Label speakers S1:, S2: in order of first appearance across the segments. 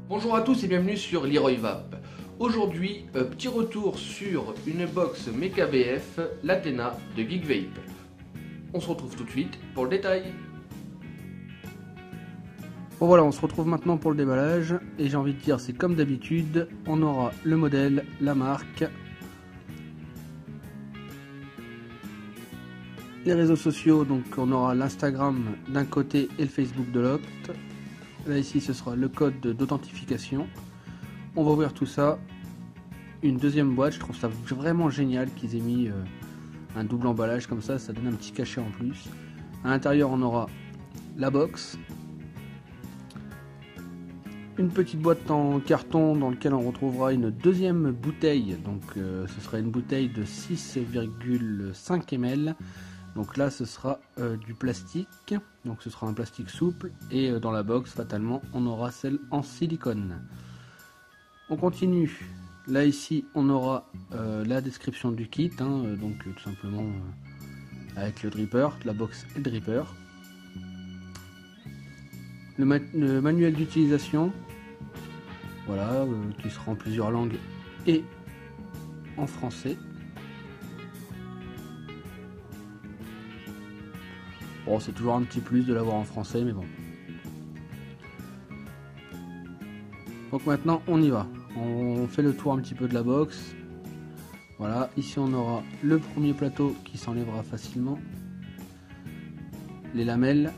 S1: Bonjour à tous et bienvenue sur Leroy Vape. Aujourd'hui, petit retour sur une box Mecha BF, l'Athena de Geek Vape. On se retrouve tout de suite pour le détail.
S2: Bon voilà, on se retrouve maintenant pour le déballage et j'ai envie de dire c'est comme d'habitude, on aura le modèle, la marque, les réseaux sociaux, donc on aura l'Instagram d'un côté et le Facebook de l'autre. Là ici ce sera le code d'authentification. On va ouvrir tout ça, une deuxième boîte, je trouve ça vraiment génial qu'ils aient mis un double emballage comme ça donne un petit cachet en plus. À l'intérieur on aura la box, une petite boîte en carton dans laquelle on retrouvera une deuxième bouteille, donc ce sera une bouteille de 6,5 ml. Donc là ce sera du plastique, donc ce sera un plastique souple, et dans la box fatalement on aura celle en silicone. On continue, là ici on aura la description du kit, donc tout simplement avec le dripper, la box et le dripper. Le manuel d'utilisation, voilà, qui sera en plusieurs langues et en français. Bon, c'est toujours un petit plus de l'avoir en français, mais bon. Donc maintenant, on y va. On fait le tour un petit peu de la box. Voilà, ici on aura le premier plateau qui s'enlèvera facilement. Les lamelles.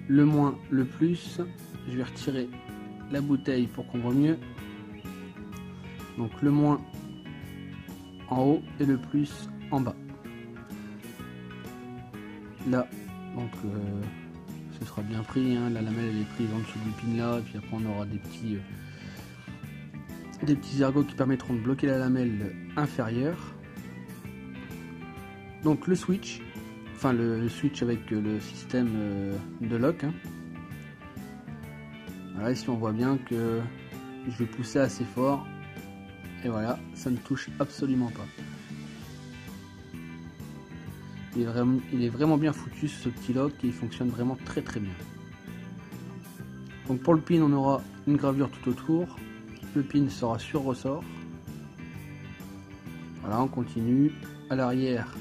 S2: Le moins, le plus. Je vais retirer la bouteille pour qu'on voit mieux. Donc le moins en haut et le plus en bas. Là, donc ce sera bien pris, la lamelle elle est prise en dessous du pin là, et puis après on aura des petits ergots qui permettront de bloquer la lamelle inférieure. Donc le switch, enfin le switch avec le système de lock. Voilà, ici on voit bien que je vais pousser assez fort, et voilà, ça ne touche absolument pas. Il est vraiment bien foutu ce petit lock et il fonctionne vraiment très bien. Donc pour le pin on aura une gravure tout autour. Le pin sera sur ressort. Voilà, on continue. À l'arrière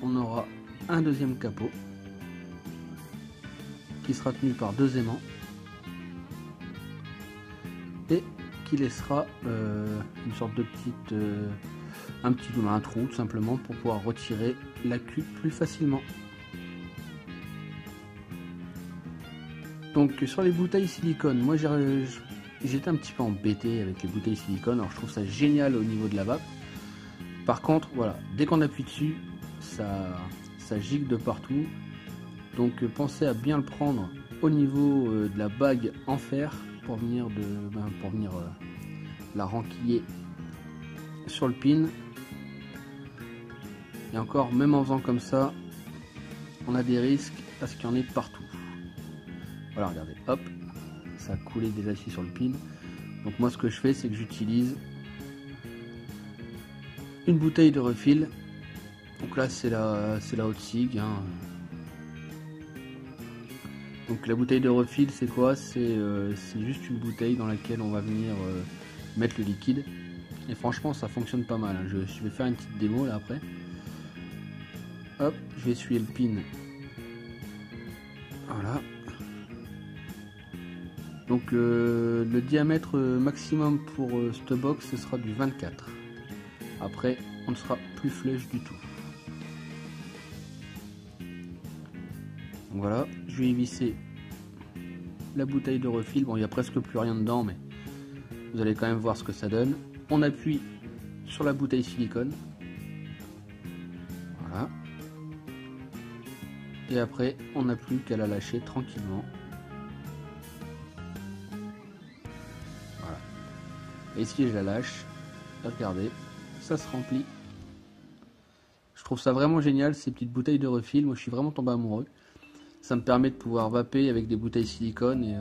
S2: on aura un deuxième capot qui sera tenu par deux aimants et qui laissera une sorte de petite un trou tout simplement pour pouvoir retirer la cuve plus facilement. Donc sur les bouteilles silicone, moi j'étais un petit peu embêté avec les bouteilles silicone. Alors je trouve ça génial au niveau de la vape. Par contre voilà, dès qu'on appuie dessus ça gicle de partout. Donc pensez à bien le prendre au niveau de la bague en fer pour venir la renquiller sur le pin. Et encore, même en faisant comme ça, on a des risques à ce qu'il y en ait partout. Voilà, regardez, hop, ça a coulé déjà ici sur le pin. Donc moi ce que je fais, c'est que j'utilise une bouteille de refill. Donc là c'est la Haute Sig. Donc la bouteille de refill c'est quoi? C'est juste une bouteille dans laquelle on va venir mettre le liquide. Et franchement ça fonctionne pas mal. Je vais faire une petite démo là après. Hop, je vais essuyer le pin. Voilà. Donc le diamètre maximum pour cette box ce sera du 24. Après on ne sera plus flèche du tout. Donc voilà, je vais y visser la bouteille de refill. Bon, il n'y a presque plus rien dedans, mais vous allez quand même voir ce que ça donne. On appuie sur la bouteille silicone. Voilà. Et après, on n'a plus qu'à la lâcher tranquillement. Voilà. Et ici, je la lâche. Regardez, ça se remplit. Je trouve ça vraiment génial, ces petites bouteilles de refill. Moi, je suis vraiment tombé amoureux. Ça me permet de pouvoir vaper avec des bouteilles silicone et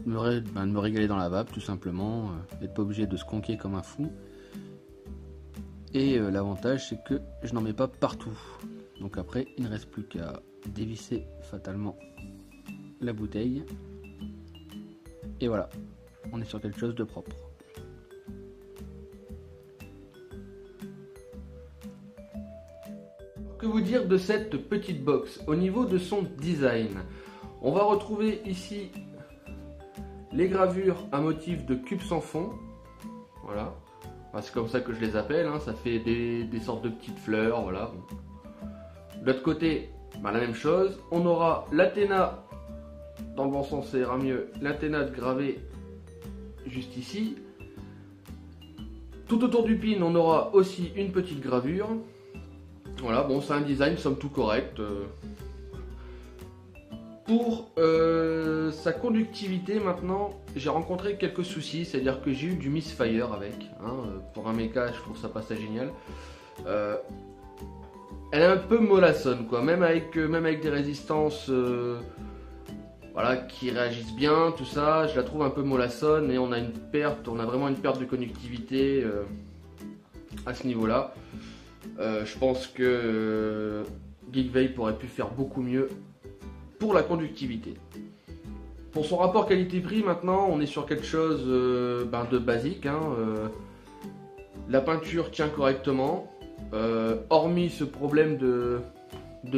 S2: de me régaler dans la vape, tout simplement. D'être pas obligé de se conquer comme un fou. Et l'avantage, c'est que je n'en mets pas partout. Donc après, il ne reste plus qu'à dévisser fatalement la bouteille. Et voilà, on est sur quelque chose de propre.
S1: Que vous dire de cette petite box? Au niveau de son design, on va retrouver ici les gravures à motif de cubes sans fond. Voilà, enfin, c'est comme ça que je les appelle, hein. Ça fait des sortes de petites fleurs. Voilà. De l'autre côté, la même chose. On aura l'Athéna, dans le bon sens ça ira mieux, l'Athéna gravée juste ici. Tout autour du pin, on aura aussi une petite gravure. Voilà, bon, c'est un design somme toute correct. Pour sa conductivité, maintenant, j'ai rencontré quelques soucis, c'est-à-dire que j'ai eu du misfire avec. Hein, pour un mecha, je trouve ça pas ça génial. Elle est un peu mollassonne, quoi. Même avec des résistances, voilà, qui réagissent bien, tout ça, je la trouve un peu mollassonne et on a vraiment une perte de conductivité à ce niveau-là. Je pense que Geekvape aurait pu faire beaucoup mieux pour la conductivité. Pour son rapport qualité-prix, maintenant, on est sur quelque chose de basique. Hein, la peinture tient correctement, hormis ce problème de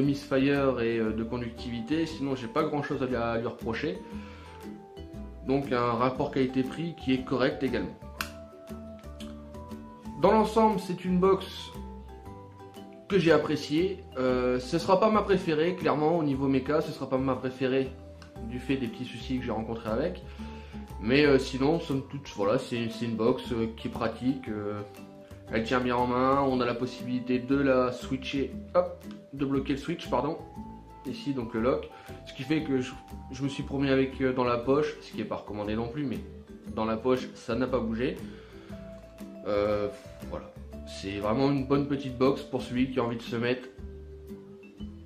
S1: misfire et de conductivité, sinon j'ai pas grand-chose à lui reprocher. Donc un rapport qualité-prix qui est correct également. Dans l'ensemble, c'est une box que j'ai apprécié. Ce sera pas ma préférée, clairement, au niveau mecha, ce sera pas ma préférée du fait des petits soucis que j'ai rencontrés avec. Mais sinon, somme toute, voilà, c'est une box qui est pratique. Elle tient bien en main, on a la possibilité de la switcher, hop, de bloquer le switch, pardon. Ici, donc le lock. Ce qui fait que je me suis promené avec dans la poche, ce qui n'est pas recommandé non plus, mais dans la poche, ça n'a pas bougé. Voilà. C'est vraiment une bonne petite box pour celui qui a envie de se mettre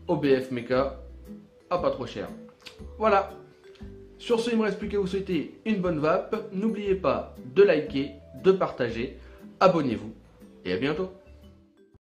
S1: au BF Mecha à pas trop cher. Voilà. Sur ce, il ne me reste plus qu'à vous souhaiter une bonne vape. N'oubliez pas de liker, de partager, abonnez-vous et à bientôt.